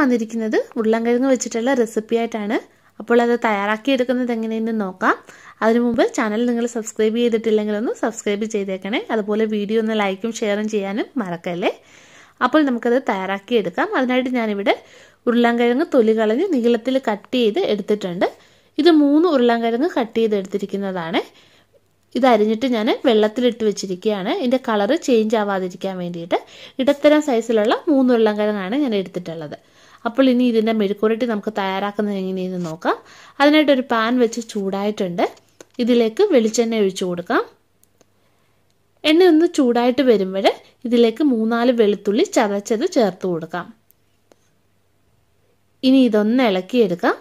വന്നിരിക്കുന്നത് ഉരുളൻകിഴങ്ങ് വെച്ചിട്ടുള്ള റെസിപ്പി ആയിട്ടാണ്. അപ്പോൾ അത് തയ്യാറാക്കി എടുക്കുന്നത് എങ്ങനെയെന്ന് നോക്കാം. അതിനു മുമ്പ് ചാനൽ നിങ്ങൾ സബ്സ്ക്രൈബ് ചെയ്തിട്ടില്ലെങ്കിൽ ഒന്ന് സബ്സ്ക്രൈബ് ചെയ്തേക്കണേ. അതുപോലെ വീഡിയോ ഒന്ന് ലൈക്കും ഷെയറും ചെയ്യാനും മറക്കല്ലേ. അപ്പോൾ നമുക്കത് തയ്യാറാക്കി എടുക്കാം. അതിനായിട്ട് ഞാനിവിടെ ഉരുളൻകിഴങ്ങ് തൊലി കളഞ്ഞ് നീളത്തിൽ കട്ട് ചെയ്ത് എടുത്തിട്ടുണ്ട്. ഇത് 3 ഉരുളൻകിഴങ്ങ് കട്ട് ചെയ്ത് എടുത്തിരിക്കുന്നതാണ്. ഇത് അരിഞ്ഞിട്ട് ഞാൻ വെള്ളത്തിലിട്ട് വെച്ചിരിക്കുകയാണ്. ഇതിൻ്റെ കളറ് ചേഞ്ച് ആവാതിരിക്കാൻ വേണ്ടിയിട്ട്. ഇടത്തരം സൈസിലുള്ള 3 ഉരുളൻകിഴങ്ങാണ് ഞാൻ എടുത്തിട്ടുള്ളത്. അപ്പോൾ ഇനി ഇതിൻ്റെ മെഴുക്കുവരട്ടി നമുക്ക് തയ്യാറാക്കുന്നത് എങ്ങനെയെന്ന് നോക്കാം. അതിനായിട്ടൊരു പാൻ വെച്ച് ചൂടായിട്ടുണ്ട്. ഇതിലേക്ക് വെളിച്ചെണ്ണ ഒഴിച്ചു കൊടുക്കാം. എണ്ണ ഒന്ന് ചൂടായിട്ട് വരുമ്പോൾ ഇതിലേക്ക് 3-4 വെളുത്തുള്ളി ചതച്ചത് ചേർത്ത് കൊടുക്കാം. ഇനി ഇതൊന്ന് ഇളക്കിയെടുക്കാം.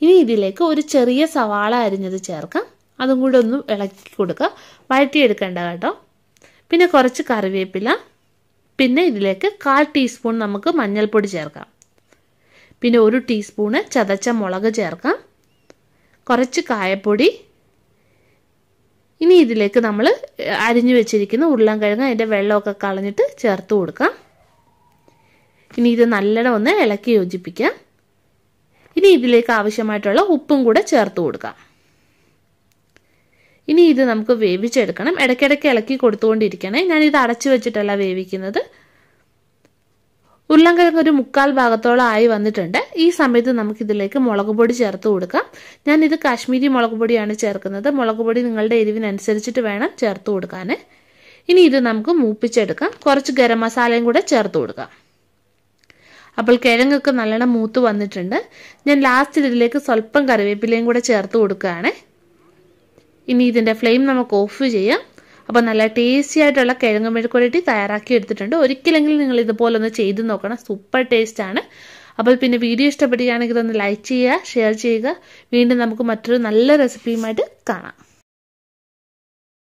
ഇനി ഇതിലേക്ക് ഒരു ചെറിയ സവാള അരിഞ്ഞത് ചേർക്കാം. അതും കൂടെ ഒന്ന് ഇളക്കി കൊടുക്കുക. വഴറ്റിയെടുക്കേണ്ട കേട്ടോ. പിന്നെ കുറച്ച് കറിവേപ്പില. പിന്നെ ഇതിലേക്ക് 1/4 ടീസ്പൂൺ നമുക്ക് മഞ്ഞൾപ്പൊടി ചേർക്കാം. പിന്നെ 1 ടീസ്പൂണ് ചതച്ച മുളക് ചേർക്കാം. കുറച്ച് കായപ്പൊടി. ഇനി ഇതിലേക്ക് നമ്മൾ അരിഞ്ഞു വെച്ചിരിക്കുന്ന ഉരുളൻകിഴങ്ങ് അതിൻ്റെ വെള്ളമൊക്കെ കളഞ്ഞിട്ട് ചേർത്ത് കൊടുക്കാം. ഇനി ഇത് നല്ലോണം ഒന്ന് ഇളക്കി യോജിപ്പിക്കാം. ഇനി ഇതിലേക്ക് ആവശ്യമായിട്ടുള്ള ഉപ്പും കൂടെ ചേർത്ത് കൊടുക്കാം. ഇനി ഇത് നമുക്ക് വേവിച്ചെടുക്കണം. ഇടയ്ക്കിടയ്ക്ക് ഇളക്കി കൊടുത്തുകൊണ്ടിരിക്കണേ. ഞാനിത് അടച്ചു വെച്ചിട്ടല്ല വേവിക്കുന്നത്. ഉരുളൻകിഴങ്ങ് ഒരു 1/4 ഭാഗത്തോളം ആയി വന്നിട്ടുണ്ട്. ഈ സമയത്ത് നമുക്കിതിലേക്ക് മുളക് പൊടി ചേർത്ത് കൊടുക്കാം. ഞാനിത് കാശ്മീരി മുളക് പൊടിയാണ് ചേർക്കുന്നത്. മുളക് പൊടി നിങ്ങളുടെ എരിവിനനുസരിച്ചിട്ട് വേണം ചേർത്ത് കൊടുക്കാൻ. ഇനി ഇത് നമുക്ക് മൂപ്പിച്ചെടുക്കാം. കുറച്ച് ഗരം മസാലയും കൂടെ ചേർത്ത് കൊടുക്കാം. അപ്പോൾ കിഴങ്ങൊക്കെ നല്ലോണം മൂത്ത് വന്നിട്ടുണ്ട്. ഞാൻ ലാസ്റ്റ് ഇതിലേക്ക് സ്വല്പം കറിവേപ്പിലയും കൂടെ ചേർത്ത് കൊടുക്കുകയാണ്. ഇനി ഇതിൻ്റെ ഫ്ലെയിം നമുക്ക് ഓഫ് ചെയ്യാം. അപ്പോൾ നല്ല ടേസ്റ്റി ആയിട്ടുള്ള കിഴങ്ങ് മെഴുക്കുവരട്ടി തയ്യാറാക്കി എടുത്തിട്ടുണ്ട്. ഒരിക്കലെങ്കിലും നിങ്ങൾ ഇതുപോലെ ഒന്ന് ചെയ്ത് നോക്കണം. സൂപ്പർ ടേസ്റ്റ് ആണ്. അപ്പോൾ പിന്നെ വീഡിയോ ഇഷ്ടപ്പെടുകയാണെങ്കിൽ ഒന്ന് ലൈക്ക് ചെയ്യുക, ഷെയർ ചെയ്യുക. വീണ്ടും നമുക്ക് മറ്റൊരു നല്ല റെസിപ്പിയുമായിട്ട് കാണാം.